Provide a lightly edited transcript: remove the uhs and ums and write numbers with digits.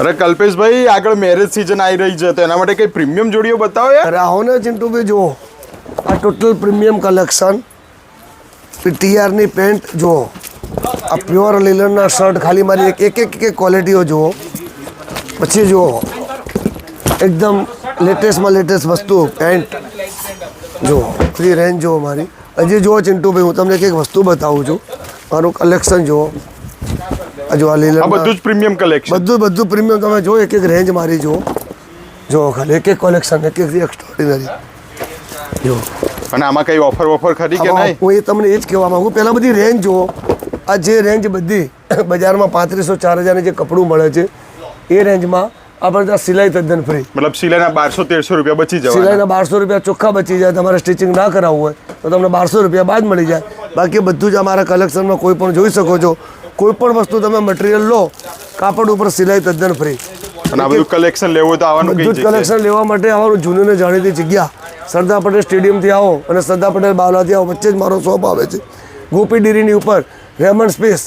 અરે કલ્પેશભાઈ, આગળ marriage season આવી રહી છે, તો એના માટે કઈ પ્રીમિયમ જોડીઓ બતાવો યાર. અરે આવો ને ચિંટુભાઈ, જુઓ આ ટોટલ પ્રીમિયમ કલેક્શન. ટીઆરની પેન્ટ જુઓ, આ પ્યોર લીલનના શર્ટ, ખાલી મારી એક ક્વોલિટીઓ જુઓ. પછી જુઓ એકદમ લેટેસ્ટમાં લેટેસ્ટ વસ્તુ પેન્ટ જુઓ, ફ્રી રેન્જ જુઓ મારી. હજી જુઓ ચિંટુભાઈ, હું તમને એક વસ્તુ બતાવું છું. મારું કલેક્શન જુઓ, જો આ લીલન, બધું જ પ્રીમિયમ કલેક્શન, બધું પ્રીમિયમ. તમે જો એક રેન્જ મારી જુઓ, જો ખાલી એક કલેક્શન, એક એક્સ્ટ્રાઓર્ડિનરી જો. અને આમાં કઈ ઓફર ખરી કે નહીં? હું તમને એ જ કહેવા માંગુ. પહેલાં બધી રેન્જ જુઓ. આ જે રેન્જ બધી બજારમાં 3500-4000 જે કપડું મળે છે, એ રેન્જમાં આપણે ત્યાં સિલાઈ તદ્દન ફ્રી. મતલબ સિલાઈના 1200-1300 રૂપિયા બચી જાય. સિલાઈના 1200 રૂપિયા ચોખ્ખા બચી જાય. તમારે સ્ટિચિંગ ના કરાવવું હોય તો તમને 1200 રૂપિયા બાદ મળી જાય. બાકી બધું જ અમારા કલેક્શનમાં કોઈ પણ જોઈ શકો છો. કોઈ પણ વસ્તુ તમે મટીરિયલ લો, કાપડ ઉપર સિલાઈ તદ્દન ફ્રી. અને આ બધું કલેક્શન લેવું હોય તો આવવાનું કઈ બધું જ કલેક્શન લેવા માટે આવવાનું જૂનું ને જાણીતી જગ્યા સરદાર પટેલ સ્ટેડિયમથી આવો અને સરદાર પટેલ બાવલાથી આવો, વચ્ચે જ મારો શોપ આવે છે. ગોપી ડેરીની ઉપર રેમન્ડ સ્પેસ